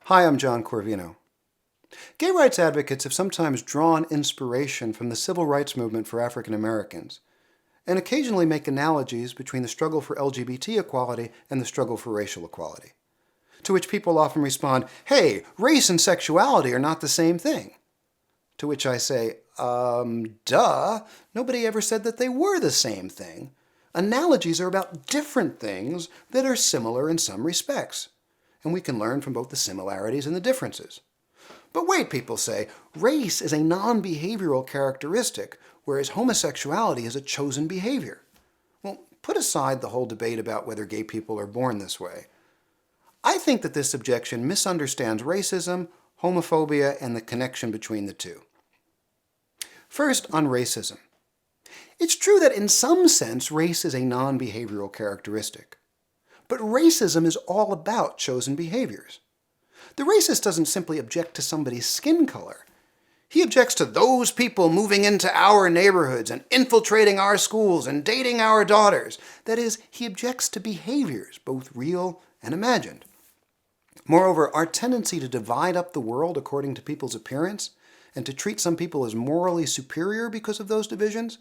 Hi, I'm John Corvino. Gay rights advocates have sometimes drawn inspiration from the civil rights movement for African Americans, and occasionally make analogies between the struggle for LGBT equality and the struggle for racial equality. To which people often respond, hey, race and sexuality are not the same thing. To which I say, duh, nobody ever said that they were the same thing. Analogies are about different things that are similar in some respects, and we can learn from both the similarities and the differences. But wait, people say, race is a non-behavioral characteristic, whereas homosexuality is a chosen behavior. Well, put aside the whole debate about whether gay people are born this way. I think that this objection misunderstands racism, homophobia, and the connection between the two. First, on racism. It's true that in some sense race is a non-behavioral characteristic. But racism is all about chosen behaviors. The racist doesn't simply object to somebody's skin color. He objects to those people moving into our neighborhoods and infiltrating our schools and dating our daughters. That is, he objects to behaviors, both real and imagined. Moreover, our tendency to divide up the world according to people's appearance and to treat some people as morally superior because of those divisions,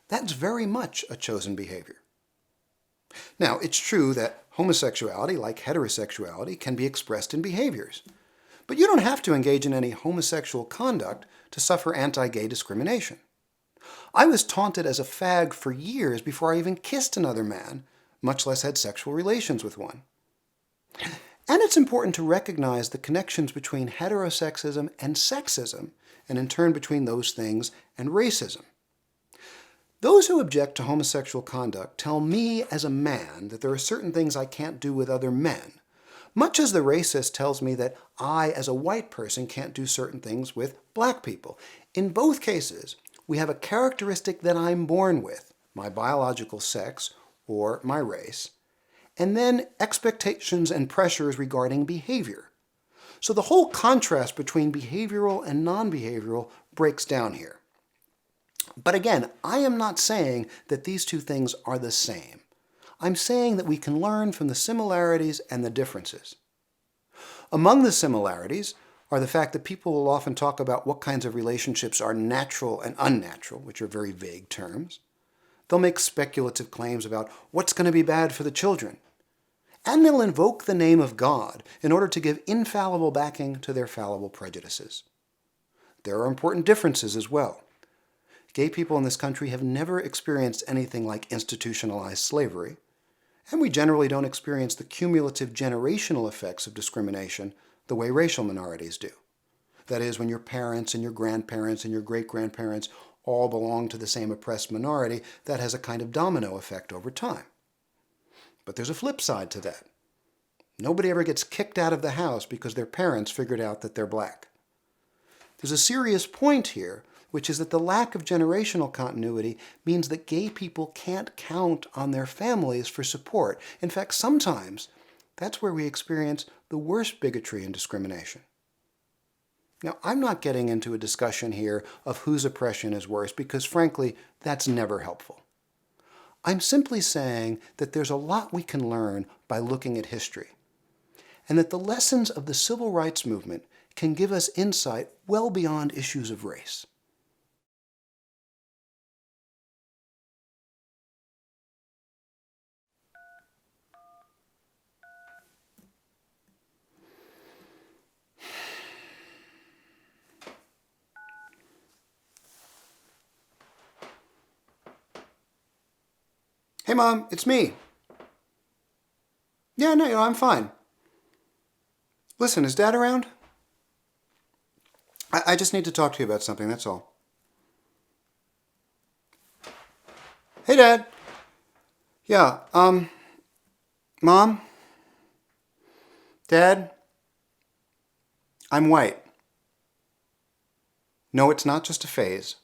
that's very much a chosen behavior. Now, it's true that homosexuality, like heterosexuality, can be expressed in behaviors. But you don't have to engage in any homosexual conduct to suffer anti-gay discrimination. I was taunted as a fag for years before I even kissed another man, much less had sexual relations with one. And it's important to recognize the connections between heterosexism and sexism, and in turn between those things and racism. Those who object to homosexual conduct tell me as a man that there are certain things I can't do with other men, much as the racist tells me that I, as a white person, can't do certain things with black people. In both cases, we have a characteristic that I'm born with, my biological sex or my race, and then expectations and pressures regarding behavior. So the whole contrast between behavioral and non-behavioral breaks down here. But again, I am not saying that these two things are the same. I'm saying that we can learn from the similarities and the differences. Among the similarities are the fact that people will often talk about what kinds of relationships are natural and unnatural, which are very vague terms. They'll make speculative claims about what's going to be bad for the children. And they'll invoke the name of God in order to give infallible backing to their fallible prejudices. There are important differences as well. Gay people in this country have never experienced anything like institutionalized slavery, and we generally don't experience the cumulative generational effects of discrimination the way racial minorities do. That is, when your parents and your grandparents and your great-grandparents all belong to the same oppressed minority, that has a kind of domino effect over time. But there's a flip side to that. Nobody ever gets kicked out of the house because their parents figured out that they're black. There's a serious point here, which is that the lack of generational continuity means that gay people can't count on their families for support. In fact, sometimes that's where we experience the worst bigotry and discrimination. Now, I'm not getting into a discussion here of whose oppression is worse because, frankly, that's never helpful. I'm simply saying that there's a lot we can learn by looking at history, and that the lessons of the civil rights movement can give us insight well beyond issues of race. Hey, Mom, it's me. Yeah, no, I'm fine. Listen, is Dad around? I just need to talk to you about something, that's all. Hey, Dad. Yeah, Mom? Dad? I'm white. No, it's not just a phase.